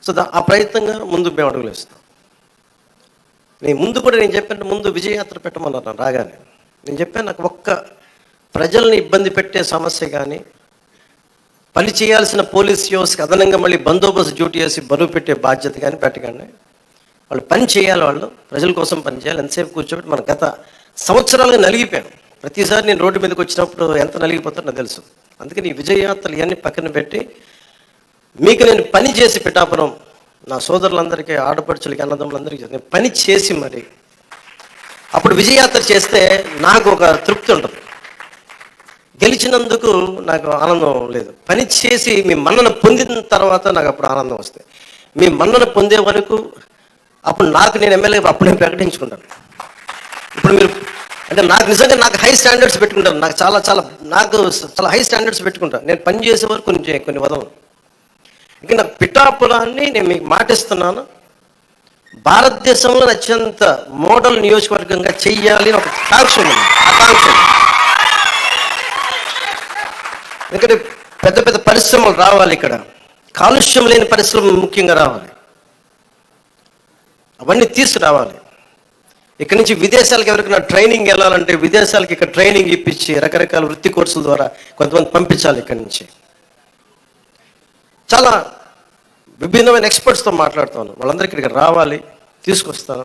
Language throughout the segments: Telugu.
సో ఆ ప్రయత్నంగా ముందు మేము అడుగులు వేస్తాం. ముందు కూడా నేను చెప్పాను, ముందు విజయయాత్ర పెట్టమన్నారు రాగానే. నేను చెప్పాను, నాకు ఒక్క ప్రజల్ని ఇబ్బంది పెట్టే సమస్య కానీ, పని చేయాల్సిన పోలీస్ వ్యవస్థకి అదనంగా మళ్ళీ బందోబస్తు డ్యూటీ చేసి బరువు పెట్టే బాధ్యత కానీ పెట్టకండి. వాళ్ళు పని చేయాలి, వాళ్ళు ప్రజల కోసం పని చేయాలి. ఎంతసేపు కూర్చోబెట్టి మన గత సంవత్సరాలుగా నలిగిపోయాను. ప్రతిసారి నేను రోడ్డు మీదకి వచ్చినప్పుడు ఎంత నలిగిపోతారో నాకు తెలుసు. అందుకని ఈ విజయయాత్రలు ఇవన్నీ పక్కన పెట్టి మీకు నేను పని చేసి పిఠాపురం నా సోదరులందరికీ, ఆడపడుచులకి, అన్నదమ్ములందరికీ నేను పని చేసి మరి అప్పుడు విజయయాత్ర చేస్తే నాకు ఒక తృప్తి ఉంటుంది. గెలిచినందుకు నాకు ఆనందం లేదు. పని చేసి మీ మన్నన పొందిన తర్వాత నాకు అప్పుడు ఆనందం వస్తుంది. మీ మన్నన పొందే వరకు అప్పుడు నాకు నేను ఎమ్మెల్యే అప్పుడు నేను ప్రకటించుకుంటాను. ఇప్పుడు మీరు అంటే నాకు నిజంగా నాకు హై స్టాండర్డ్స్ పెట్టుకుంటాను. నాకు చాలా హై స్టాండర్డ్స్ పెట్టుకుంటాను. నేను పని చేసే వరకు కొన్ని వదలను. ఇంకా నాకు పిఠాపురాన్ని నేను మీకు మాటిస్తున్నాను, భారతదేశంలో అత్యంత మోడల్ నియోజకవర్గంగా చెయ్యాలి అని ఒక ఆకాంక్ష. ఎందుకంటే పెద్ద పెద్ద పరిశ్రమలు రావాలి, ఇక్కడ కాలుష్యం లేని పరిశ్రమలు ముఖ్యంగా రావాలి, అవన్నీ తీసుకురావాలి. ఇక్కడ నుంచి విదేశాలకు ఎవరికైనా ట్రైనింగ్ వెళ్ళాలంటే విదేశాలకి ఇక్కడ ట్రైనింగ్ ఇప్పించి రకరకాల వృత్తి కోర్సుల ద్వారా కొంతమంది పంపించాలి. ఇక్కడి నుంచి చాలా విభిన్నమైన ఎక్స్పర్ట్స్తో మాట్లాడుతాను, వాళ్ళందరికీ ఇక్కడ రావాలి, తీసుకొస్తాను.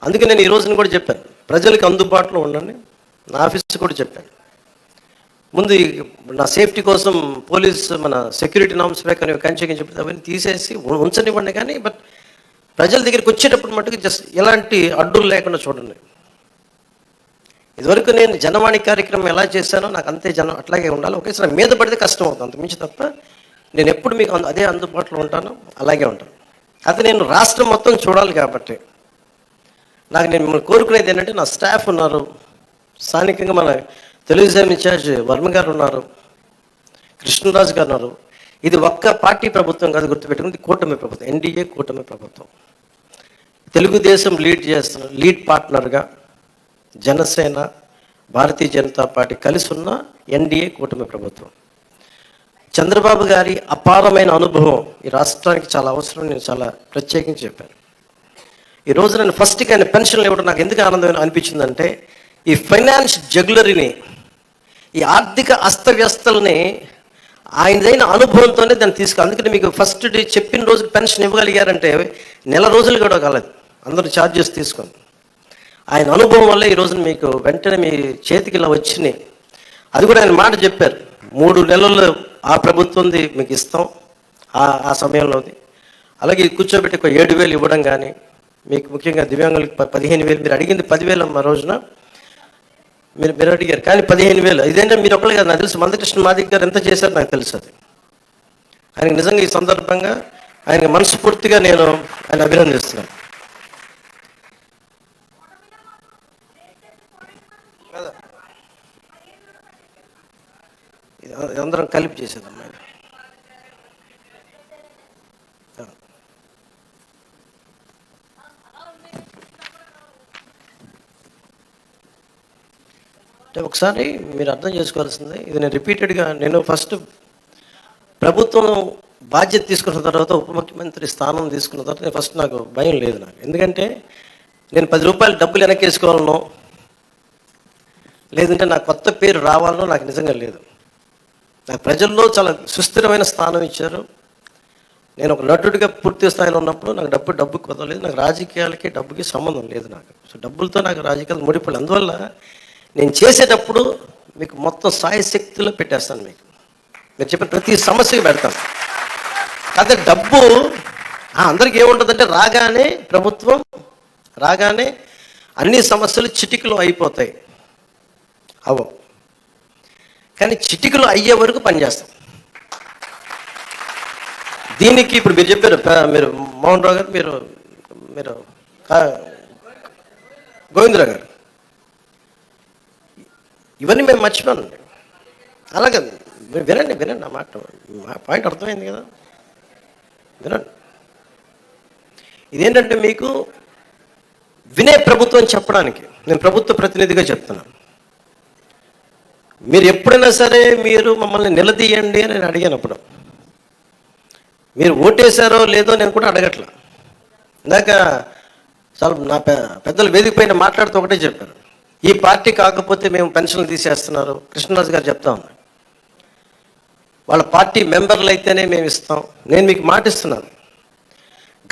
అందుకే నేను ఈ రోజున కూడా చెప్పాను, ప్రజలకు అందుబాటులో ఉండండి. నా ఆఫీస్ కూడా చెప్పాను, ముందు నా సేఫ్టీ కోసం పోలీస్ మన సెక్యూరిటీ నామ్స్ ప్రకారం కంచె చెప్పి అవన్నీ తీసేసి ఉంచనివ్వండి. కానీ బట్ ప్రజల దగ్గరికి వచ్చేటప్పుడు మటుకు జస్ట్ ఎలాంటి అడ్డులు లేకుండా చూడండి. ఇదివరకు నేను జనవాణి కార్యక్రమం ఎలా చేశానో నాకు అంతే జనం అట్లాగే ఉండాలి. ఒకేసారి మీద పడితే కష్టం అవుతుంది, అంతకుమించి తప్ప నేను ఎప్పుడు మీకు అదే అందుబాటులో ఉంటాను, అలాగే ఉంటాను. అయితే నేను రాష్ట్రం మొత్తం చూడాలి కాబట్టి నాకు నేను మిమ్మల్ని కోరుకునేది ఏంటంటే, నా స్టాఫ్ ఉన్నారు, స్థానికంగా మన తెలుగుదేశం ఇన్ఛార్జ్ వర్మ గారు ఉన్నారు, కృష్ణరాజు గారు ఉన్నారు. ఇది ఒక్క పార్టీ ప్రభుత్వం కాదు, గుర్తుపెట్టుకుంది, కూటమి ప్రభుత్వం, ఎన్డీఏ కూటమి ప్రభుత్వం. తెలుగుదేశం లీడ్ పార్ట్నర్గా జనసేన, భారతీయ జనతా పార్టీ కలిసి ఉన్న ఎన్డీఏ కూటమి ప్రభుత్వం. చంద్రబాబు గారి అపారమైన అనుభవం ఈ రాష్ట్రానికి చాలా అవసరం. నేను చాలా ప్రత్యేకించి చెప్పాను. ఈరోజు నేను ఫస్ట్కి ఆయన పెన్షన్లు ఇవ్వడం నాకు ఎందుకు ఆనందం అనిపించిందంటే, ఈ ఫైనాన్స్ జగ్యులరీని, ఈ ఆర్థిక అస్తవ్యస్తల్ని ఆయనదైన అనుభవంతోనే దాన్ని అందుకని మీకు ఫస్ట్ డే చెప్పిన రోజు పెన్షన్ ఇవ్వగలిగారంటే నెల రోజులు కూడా కాలేదు, అందరూ ఛార్జెస్ తీసుకొని. ఆయన అనుభవం వల్ల ఈరోజు మీకు వెంటనే మీ చేతికి ఇలా వచ్చినాయి. అది కూడా ఆయన మాట చెప్పారు, 3 నెలల్లో ఆ ప్రభుత్వంది మీకు ఇస్తాం ఆ సమయంలోది. అలాగే కూర్చోబెట్టి ఒక 7,000 ఇవ్వడం కానీ, మీకు ముఖ్యంగా దివ్యాంగులకి 15,000, మీరు అడిగింది 10,000 అమ్మ రోజున మీరు అడిగారు, కానీ 15,000 ఇదేంటే మీరు ఒక్కలే కాదు, నాకు తెలుసు మందకృష్ణ మాదిక్ గారు ఎంత చేశారు నాకు తెలుసు. అది ఆయనకి నిజంగా ఈ సందర్భంగా ఆయనకి మనస్ఫూర్తిగా నేను ఆయన అభినందిస్తున్నాను. అందరం కలిపి చేసేదమ్మా. అంటే ఒకసారి మీరు అర్థం చేసుకోవాల్సింది, ఇది నేను రిపీటెడ్గా నేను ఫస్ట్ ప్రభుత్వం బాధ్యత తీసుకున్న తర్వాత, ఉప ముఖ్యమంత్రి స్థానం తీసుకున్న తర్వాత నేను ఫస్ట్ నాకు భయం లేదు నాకు. ఎందుకంటే నేను 10 రూపాయలు డబ్బులు వెనక్కి వేసుకోవాలనో లేదంటే నాకు కొత్త పేరు రావాలనో నాకు నిజంగా లేదు. నాకు ప్రజల్లో చాలా సుస్థిరమైన స్థానం ఇచ్చారు. నేను ఒక నటుడిగా పూర్తి స్థాయిలో ఉన్నప్పుడు నాకు డబ్బు కుదరలేదు. నాకు రాజకీయాలకి డబ్బుకి సంబంధం లేదు నాకు. సో డబ్బులతో నాకు రాజకీయాలు ముడిపడలేదు. అందువల్ల నేను చేసేటప్పుడు మీకు మొత్తం సాయశక్తిలో పెట్టేస్తాను. మీరు చెప్పిన ప్రతి సమస్యకి పెడతాను. కాకపోతే డబ్బు అందరికీ ఏముంటుందంటే, ప్రభుత్వం రాగానే అన్ని సమస్యలు చిటికలో అయిపోతాయి. కానీ చిటికలు అయ్యే వరకు పనిచేస్తాం. దీనికి ఇప్పుడు మీరు చెప్పారు, మీరు మోహన్ రావు గారు, మీరు గోవిందరావు గారు, ఇవన్నీ మేము మర్చిపోనండి. అలాగే వినండి నా పాయింట్ అర్థమైంది కదా, వినండి. ఇదేంటంటే మీకు వినే ప్రభుత్వం చెప్పడానికి నేను ప్రభుత్వ ప్రతినిధిగా చెప్తున్నాను. మీరు ఎప్పుడైనా సరే మీరు మమ్మల్ని నిలదీయండి అని నేను అడిగినప్పుడు మీరు ఓటేశారో లేదో నేను కూడా అడగట్లా. ఇందాక చాలా నా పెద్దలు వేదిక పైన మాట్లాడుతూ ఒకటే చెప్పారు, ఈ పార్టీ కాకపోతే మేము పెన్షన్లు తీసేస్తున్నారు. కృష్ణరాజు గారు చెప్తా ఉన్నారు, వాళ్ళ పార్టీ మెంబర్లు అయితేనే మేము ఇస్తాం. నేను మీకు మాటిస్తున్నాను,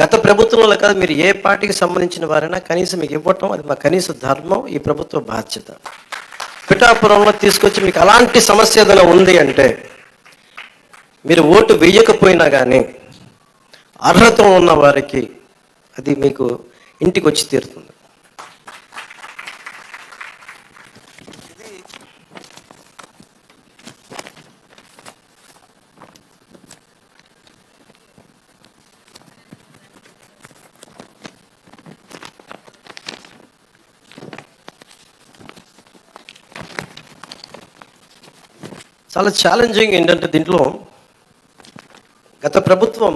గత ప్రభుత్వంలో కాదు, మీరు ఏ పార్టీకి సంబంధించిన వారైనా కనీసం మీకు ఇవ్వటం అది మా కనీస ధర్మం, ఈ ప్రభుత్వ బాధ్యత. పిఠాపురంలో తీసుకొచ్చి మీకు అలాంటి సమస్య ఏదైనా ఉంది అంటే మీరు ఓటు వేయకపోయినా కానీ అర్హత ఉన్న వారికి అది మీకు ఇంటికి వచ్చి తీరుతుంది. చాలా ఛాలెంజింగ్ ఏంటంటే దీంట్లో గత ప్రభుత్వం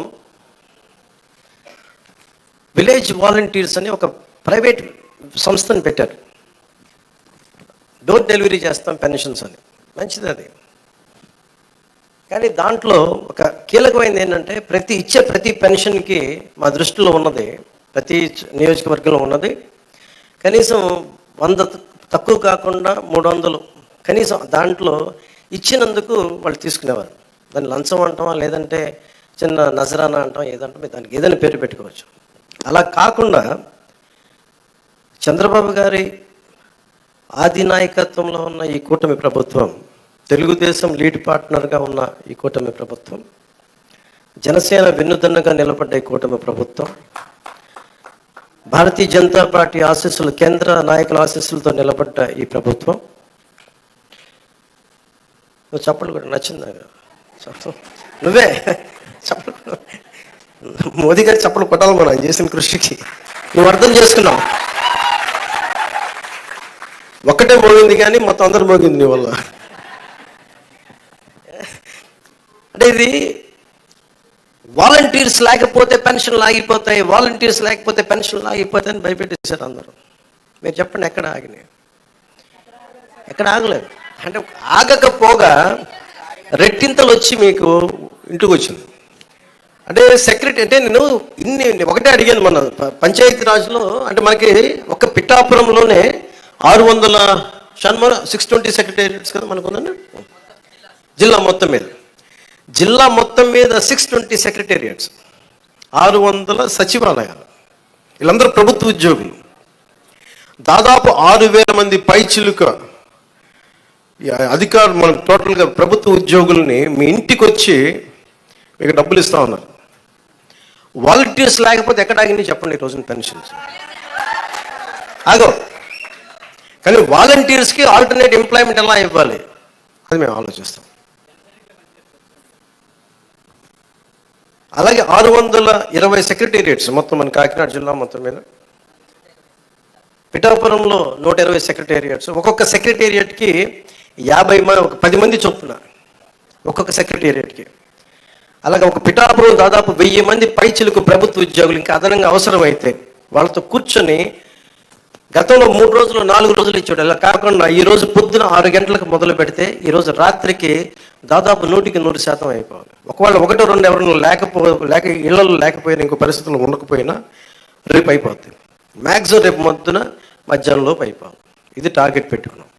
విలేజ్ వాలంటీర్స్ అని ఒక ప్రైవేట్ సంస్థను పెట్టారు. డోర్ డెలివరీ చేస్తాం పెన్షన్స్ అని, మంచిది అది. కానీ దాంట్లో ఒక కీలకమైనది ఏంటంటే ప్రతి పెన్షన్కి మా దృష్టిలో ఉన్నది, ప్రతి నియోజకవర్గంలో ఉన్నది కనీసం 100 తక్కువ కాకుండా 300 కనీసం దాంట్లో ఇచ్చినందుకు వాళ్ళు తీసుకునేవారు. దాన్ని లంచం అంటామా, లేదంటే చిన్న నజరానా అంటాం, ఏదంటాం, దానికి ఏదైనా పేరు పెట్టుకోవచ్చు. అలా కాకుండా చంద్రబాబు గారి ఆది నాయకత్వంలో ఉన్న ఈ కూటమి ప్రభుత్వం, తెలుగుదేశం లీడ్ పార్ట్నర్గా ఉన్న ఈ కూటమి ప్రభుత్వం, జనసేన వెన్నుదన్నుగా నిలబడ్డ ఈ కూటమి ప్రభుత్వం, భారతీయ జనతా పార్టీ ఆశీస్సులు, కేంద్ర నాయకుల ఆశీస్సులతో నిలబడ్డ ఈ ప్రభుత్వం. నువ్వు చప్పలు కూడా నచ్చిందా? నువ్వే చప్పలు, మోదీ గారి చప్పలు కొట్టాలి మనం చేసిన కృషికి. నువ్వు అర్థం చేసుకున్నావు, ఒక్కటే మోగింది కానీ మొత్తం అందరూ మోగింది నీ వల్ల. అంటే ఇది వాలంటీర్స్ లేకపోతే పెన్షన్లు ఆగిపోతాయి, వాలంటీర్స్ లేకపోతే పెన్షన్లు ఆగిపోతాయి అని భయపెట్టేశారు అందరూ. మీరు చెప్పండి, ఎక్కడ ఆగినాయి? ఎక్కడ ఆగలేదు. అంటే ఆగకపోగా రెట్టింతలు వచ్చి మీకు ఇంటికి వచ్చింది. అంటే సెక్రటరీ అంటే నేను ఒకటే అడిగాను మన పంచాయతీ రాజ్లో. అంటే మనకి ఒక పిఠాపురంలోనే 600 620 సెక్రటేరియట్స్ కదా మనకు ఉందండి. జిల్లా మొత్తం మీద 620 సెక్రటేరియట్స్, 600 సచివాలయాలు, వీళ్ళందరూ ప్రభుత్వ ఉద్యోగులు. దాదాపు 6,000 మంది పైచిలుక అధికారులు, మనం టోటల్గా ప్రభుత్వ ఉద్యోగుల్ని మీ ఇంటికి వచ్చి మీకు డబ్బులు ఇస్తా ఉన్నారు. వాలంటీర్స్ లేకపోతే ఎక్కడ ఆగింది చెప్పండి ఈ రోజున పెన్షన్స్? ఆగో. కానీ వాలంటీర్స్కి ఆల్టర్నేట్ ఎంప్లాయ్మెంట్ ఎలా ఇవ్వాలి అది మేము ఆలోచిస్తాం. అలాగే 620 సెక్రటేరియట్స్ మొత్తం మన కాకినాడ జిల్లా మొత్తం మీద. పిఠాపురంలో 120 సెక్రటేరియట్స్, ఒక్కొక్క సెక్రటేరియట్కి 10 మంది చొప్పున ఒక్కొక్క సెక్రటేరియట్కి. అలాగే ఒక పిఠాపురం దాదాపు 1000 మంది పైచిలకు ప్రభుత్వ ఉద్యోగులు ఇంకా అదనంగా అవసరమైతే వాళ్ళతో కూర్చొని గతంలో 3 రోజులు 4 రోజులు ఇచ్చాడు. అలా కాకుండా ఈరోజు పొద్దున 6 గంటలకు మొదలు పెడితే ఈరోజు రాత్రికి దాదాపు 100% అయిపోవాలి. ఒకవేళ 1-2 ఎవరైనా లేక ఇళ్లలో లేకపోయినా, ఇంకో పరిస్థితుల్లో ఉండకపోయినా రేపు అయిపోద్ది. మ్యాక్సిమం రేపు మధ్యాహ్నంలోపు అయిపోవాలి. ఇది టార్గెట్ పెట్టుకున్నాం,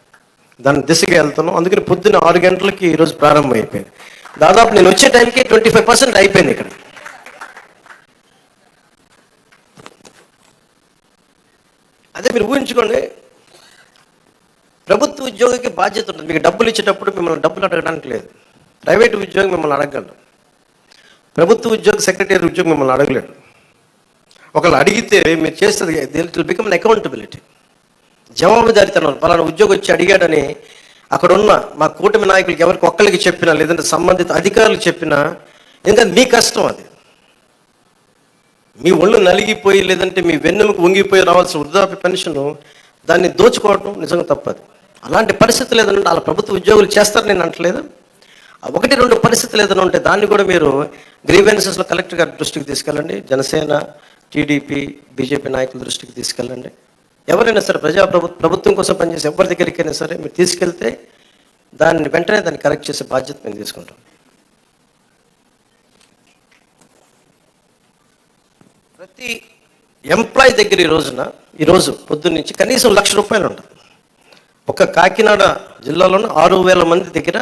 దాని దిశగా వెళ్తున్నాం. అందుకని పొద్దున్న 6 గంటలకి ఈరోజు ప్రారంభం అయిపోయింది. దాదాపు నేను వచ్చే టైంకి 25% అయిపోయింది ఇక్కడ. అదే మీరు ఊహించుకోండి, ప్రభుత్వ ఉద్యోగికి బాధ్యత ఉంటుంది. మీకు డబ్బులు ఇచ్చేటప్పుడు మిమ్మల్ని డబ్బులు అడగడానికి లేదు. ప్రైవేట్ ఉద్యోగం మిమ్మల్ని అడగలడు, ప్రభుత్వ ఉద్యోగి సెక్రటరీ ఉద్యోగం మిమ్మల్ని అడగలేడు. ఒకళ్ళు అడిగితే మీరు చేస్తుంది it will become an accountability, జవాబుదారీతనం. పలానా ఉద్యోగి వచ్చి అడిగాడని అక్కడ ఉన్న మా కూటమి నాయకులకి ఎవరికి ఒక్కరికి చెప్పినా, లేదంటే సంబంధిత అధికారులకు చెప్పినా, ఎందుకంటే మీ కష్టం అది. మీ ఒళ్ళు నలిగిపోయి లేదంటే మీ వెన్నెముకు వంగిపోయి రావాల్సిన వృద్ధాప్య పెన్షన్ దాన్ని దోచుకోవడం నిజంగా తప్పదు. అలాంటి పరిస్థితులు ఏదైనా అలా ప్రభుత్వ ఉద్యోగులు చేస్తారు నేను అంటలేదు. 1-2 పరిస్థితులు ఏదైనా ఉంటే దాన్ని కూడా మీరు గ్రీవెన్సెస్లో కలెక్టర్ గారి దృష్టికి తీసుకెళ్ళండి, జనసేన, టీడీపీ, బీజేపీ నాయకుల దృష్టికి తీసుకెళ్ళండి. ఎవరైనా సరే ప్రభుత్వం కోసం పనిచేసి ఎవరి దగ్గరికైనా సరే మీరు తీసుకెళ్తే దాన్ని వెంటనే దాన్ని కరెక్ట్ చేసే బాధ్యత మేము తీసుకుంటాం. ప్రతి ఎంప్లాయ్ దగ్గర ఈరోజు పొద్దున్న నుంచి కనీసం ₹1,00,000 ఉంటుంది. ఒక కాకినాడ జిల్లాలోనే 6,000 మంది దగ్గర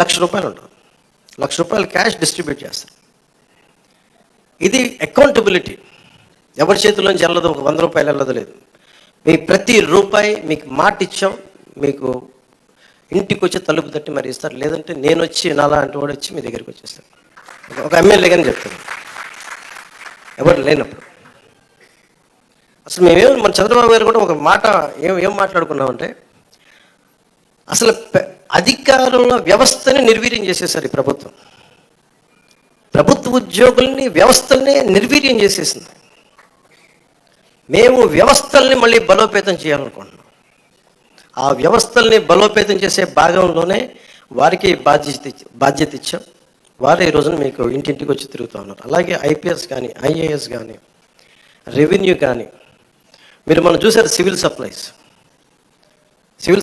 ₹1,00,000 ఉంటుంది. ₹1,00,000 క్యాష్ డిస్ట్రిబ్యూట్ చేస్తారు. ఇది అకౌంటబిలిటీ. ఎవరి చేతిలోంచి వెళ్ళదు, ఒక ₹100 వెళ్ళదు లేదు. మీ ప్రతి రూపాయి మీకు మాట ఇచ్చాం, మీకు ఇంటికి వచ్చి తలుపు తట్టి మరి ఇస్తారు. లేదంటే నేను వచ్చి నాలాంటి వాడు వచ్చి మీ దగ్గరికి వచ్చేస్తాను. ఒక ఎమ్మెల్యే కానీ చెప్తాను, ఎవరు లేనప్పుడు. అసలు మన చంద్రబాబు గారు కూడా ఒక మాట ఏం మాట్లాడుకున్నామంటే, అసలు అధికారుల వ్యవస్థని నిర్వీర్యం చేసేసారు ఈ ప్రభుత్వం. ప్రభుత్వ ఉద్యోగుల్ని, వ్యవస్థల్ని నిర్వీర్యం చేసేసింది. మేము వ్యవస్థల్ని మళ్ళీ బలోపేతం చేయాలనుకుంటున్నాం. ఆ వ్యవస్థల్ని బలోపేతం చేసే భాగంలోనే వారికి బాధ్యత ఇచ్చాం. వారు ఈ రోజున మీకు ఇంటింటికి వచ్చి తిరుగుతూ ఉన్నారు. అలాగే ఐపీఎస్ కానీ, ఐఏఎస్ కానీ, రెవెన్యూ కానీ, మనం చూసారు సివిల్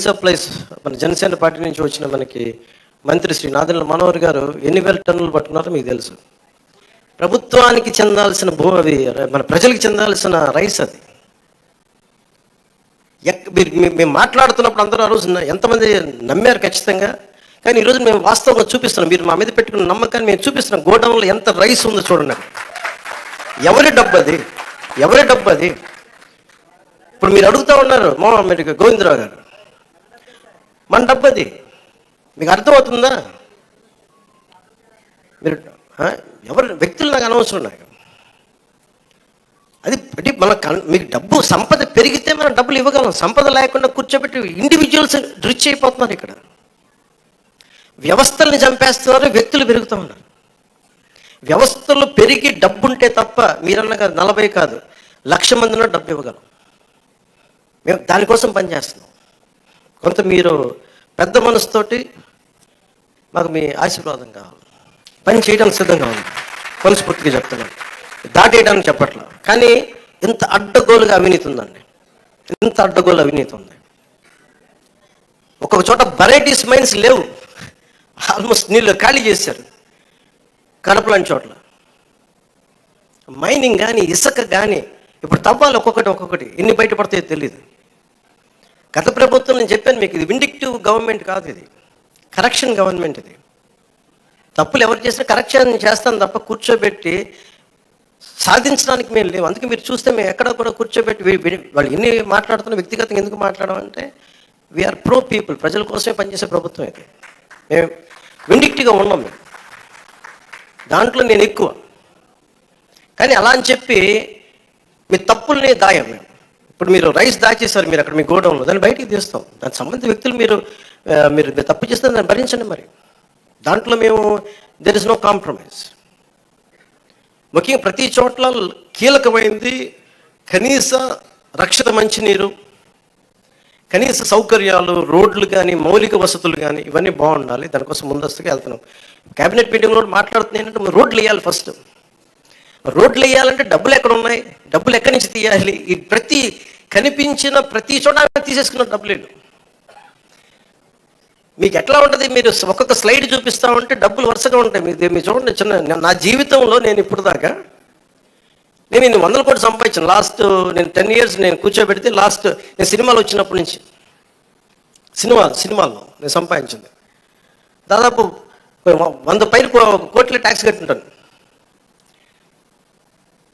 సప్లైస్ మన జనసేన పార్టీ నుంచి వచ్చిన మనకి మంత్రి శ్రీ నాదెండ్ల మనోహర్ గారు ఎన్ని వేల టన్నులు పట్టుకున్నారో మీకు తెలుసు. ప్రభుత్వానికి చెందాల్సిన అది మన ప్రజలకు చెందాల్సిన రైస్ అది. మేము మాట్లాడుతున్నప్పుడు అందరూ ఆ రోజు ఎంతమంది నమ్మారు ఖచ్చితంగా. కానీ ఈరోజు మేము వాస్తవంగా చూపిస్తున్నాం. మీరు మా మీద పెట్టుకున్న నమ్మకాన్ని మేము చూపిస్తున్నాం. గోడౌన్లో ఎంత రైస్ ఉందో చూడండి. ఎవరి డబ్బు అది? ఇప్పుడు మీరు అడుగుతూ ఉన్నారు మీరు గోవిందరావు గారు, మన డబ్బు అది. మీకు అర్థమవుతుందా? మీరు ఎవరు వ్యక్తులు నాకు అనవసరం. నాకు అది మీకు డబ్బు సంపద పెరిగితే మనం డబ్బులు ఇవ్వగలం. సంపద లేకుండా కూర్చోబెట్టి ఇండివిజువల్స్ రిచ్ అయిపోతున్నారు. ఇక్కడ వ్యవస్థల్ని చంపేస్తున్నారు, వ్యక్తులు పెరుగుతూ ఉన్నారు. వ్యవస్థలు పెరిగి డబ్బు ఉంటే తప్ప మీరన్నగా 40 కాదు 1,00,000 మందిలో డబ్బు ఇవ్వగలం. మేము దానికోసం పనిచేస్తున్నాం. కొంత మీరు పెద్ద మనసుతోటి మాకు మీ ఆశీర్వాదం కావాలి. పని చేయడానికి సిద్ధంగా ఉంది, మనస్ఫూర్తిగా చెప్తున్నాను. దాటేయడానికి చెప్పట్లా. కానీ ఇంత అడ్డగోలుగా అవినీతి ఉందండి. ఉంది. ఒక్కొక్క చోట వెరైటీస్ మైన్స్ లేవు, ఆల్మోస్ట్ నీళ్ళు ఖాళీ చేశారు. కడప లాంటి చోట్ల మైనింగ్ కానీ, ఇసుక కానీ ఇప్పుడు తవ్వాలి. ఒక్కొక్కటి ఎన్ని బయటపడతాయో తెలియదు. గత ప్రభుత్వం నేను చెప్పాను మీకు, ఇది విండిక్టివ్ గవర్నమెంట్ కాదు, ఇది కరెక్షన్ గవర్నమెంట్. ఇది తప్పులు ఎవరు చేసినా కరెక్షన్ చేస్తాను తప్ప కూర్చోబెట్టి సాధించడానికి మేము లేవు. అందుకే మీరు చూస్తే మేము ఎక్కడ కూడా కూర్చోబెట్టి వాళ్ళు ఎన్ని మాట్లాడుతున్నా వ్యక్తిగతంగా ఎందుకు మాట్లాడమంటే వీఆర్ ప్రో పీపుల్, ప్రజల కోసమే పనిచేసే ప్రభుత్వం ఇది. మేము విండిక్టివ్గా ఉన్నాం. మేము దాంట్లో నేను ఎక్కువ. కానీ అలా అని చెప్పి మీ తప్పుల్ని దాయం. మేము ఇప్పుడు మీరు రైస్ దాచేసారు, మీరు అక్కడ మీ గోడౌన్లో, దాన్ని బయటికి తీస్తాం. దానికి సంబంధించిన వ్యక్తులు మీరు తప్పు చేస్తే దాన్ని భరించండి. మరి దాంట్లో మేము దెర్ ఇస్ నో కాంప్రమైజ్. ముఖ్యంగా ప్రతి చోట్ల కీలకమైంది కనీస రక్షిత మంచినీరు, కనీస సౌకర్యాలు, రోడ్లు కానీ, మౌలిక వసతులు కానీ ఇవన్నీ బాగుండాలి. దానికోసం ముందస్తుగా వెళ్తున్నాం. క్యాబినెట్ మీటింగ్లో మాట్లాడుతున్నాయి ఏంటంటే రోడ్లు వేయాలి. ఫస్ట్ రోడ్లు వేయాలంటే డబ్బులు ఎక్కడ ఉన్నాయి, డబ్బులు ఎక్కడి నుంచి తీయాలి? ఈ కనిపించిన ప్రతి చోట తీసేసుకున్న డబ్బులేడు. మీకు ఎట్లా ఉంటుంది, మీరు ఒక్కొక్క స్లైడ్ చూపిస్తా ఉంటే డబ్బులు వరుసగా ఉంటాయి. మీరు చూడండి, నా జీవితంలో నేను ఇప్పుడు దాకా నేను 100 కోట్లు సంపాదించాను. నేను 10 years నేను కూర్చోబెడితే నేను సినిమాలు వచ్చినప్పటి నుంచి సినిమాల్లో నేను సంపాదించింది దాదాపు 100 పైన కోట్ల ట్యాక్స్ కట్టుంటాను.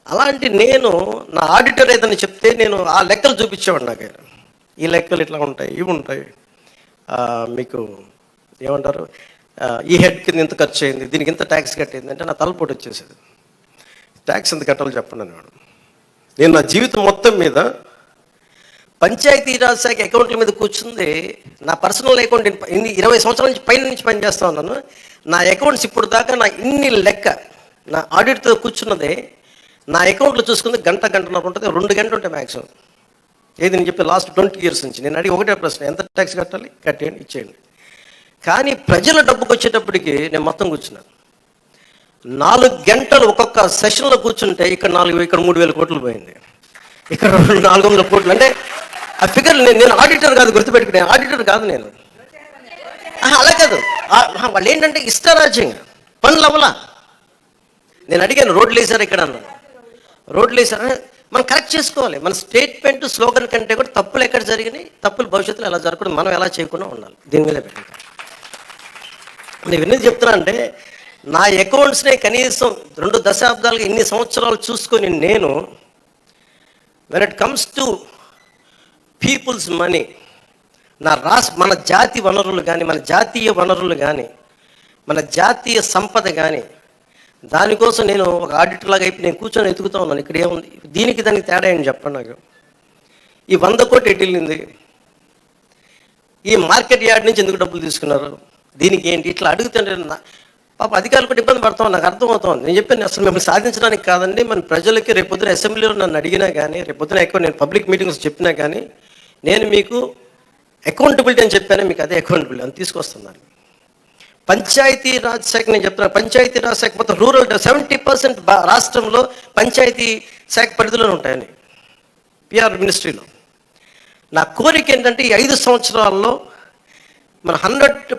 అలాంటి నేను నా ఆడిటర్ ఏదని చెప్తే నేను ఆ లెక్కలు చూపించేవాడు. నాకు ఈ లెక్కలు ఇట్లా ఉంటాయి, ఇవి ఉంటాయి, మీకు ఏమంటారు, ఈ హెడ్ కింద ఇంత ఖర్చు అయింది, దీనికి ఇంత ట్యాక్స్ కట్టింది అంటే నా తలపోటు వచ్చేసేది. ట్యాక్స్ ఎంత కట్టాలో చెప్పండి అనేవాడు. నేను నా జీవితం మొత్తం మీద పంచాయతీరాజ్ శాఖ అకౌంట్ల మీద కూర్చుంది నా పర్సనల్ అకౌంట్. 20 సంవత్సరాల నుంచి పైన నుంచి పనిచేస్తా ఉన్నాను. నా అకౌంట్స్ ఇప్పుడు దాకా నా ఇన్ని లెక్క నా ఆడిట్తో కూర్చున్నదే నా అకౌంట్లో చూసుకుంది గంటన్నర ఉంటుంది, 2 గంటలు ఉంటాయి మ్యాక్సిమం. ఏది నేను చెప్పి లాస్ట్ 20 years నుంచి నేను అడిగి ఒకటే ప్రశ్న, ఎంత ట్యాక్స్ కట్టాలి, కట్టేయండి, ఇచ్చేయండి. కానీ ప్రజల డబ్బుకి వచ్చేటప్పటికి నేను మొత్తం కూర్చున్నాను. 4 గంటలు ఒక్కొక్క సెషన్లో కూర్చుంటే ఇక్కడ 3,000 కోట్లు పోయింది, ఇక్కడ 400 కోట్లు. అంటే ఆ ఫిగర్ నేను ఆడిటర్ కాదు, గుర్తుపెట్టుకునే ఆడిటర్ కాదు నేను. అలా కాదు, వాళ్ళు ఏంటంటే ఇష్టరాజ్యంగా పనులు అవ్వలా. నేను అడిగాను రోడ్లు వేసారు ఇక్కడ అన్నాను. రోడ్లు వేసారా, మనం కరెక్ట్ చేసుకోవాలి. మన స్టేట్మెంట్ స్లోగన్ కంటే కూడా తప్పులు ఎక్కడ జరిగినాయి, తప్పులు భవిష్యత్తులో ఎలా జరగకూడదు, మనం ఎలా చేయకుండా ఉండాలి, దీని మీద పెట్టాలి. నేను ఎందుకు చెప్తున్నా అంటే, నా అకౌంట్స్నే కనీసం 2 దశాబ్దాలుగా ఇన్ని సంవత్సరాలు చూసుకొని నేను, when it comes to peoples money, మన జాతి వనరులు కానీ, మన జాతీయ వనరులు కానీ, మన జాతీయ సంపద కానీ, దానికోసం నేను ఒక ఆడిటర్ లాగా అయిపోయి నేను కూర్చొని ఎతుకుతా ఉన్నాను. ఇక్కడ ఏముంది, దీనికి దానికి తేడా ఏంటి చెప్పండి నాకు. ఈ 100 కోట్లు ఎటు వెళ్ళింది, ఈ మార్కెట్ యార్డ్ నుంచి ఎందుకు డబ్బులు తీసుకున్నారు, దీనికి ఏంటి, ఇట్లా అడుగుతుంటే పాప అధికారులు కూడా ఇబ్బంది పడతాం. నాకు అర్థమవుతుంది. నేను చెప్పాను, అసలు మిమ్మల్ని సాధించడానికి కాదండి, మన ప్రజలకి రేపొద్దున అసెంబ్లీలో నన్ను అడిగినా కానీ, రేపొద్దున ఎక్కువ నేను పబ్లిక్ మీటింగ్స్ చెప్పినా కానీ, నేను మీకు అకౌంటబిలిటీ అని చెప్పాను, మీకు అదే అకౌంటబిలిటీ అని తీసుకొస్తున్నాను. పంచాయతీ రాజ్ శాఖ నేను చెప్తున్నాను, పంచాయతీ రాజ్ శాఖ మొత్తం రూరల్ 70% రాష్ట్రంలో పంచాయతీ శాఖ పరిధిలోనే ఉంటాయని పిఆర్ మినిస్ట్రీలో. నా కోరిక ఏంటంటే, ఈ 5 సంవత్సరాల్లో మన 100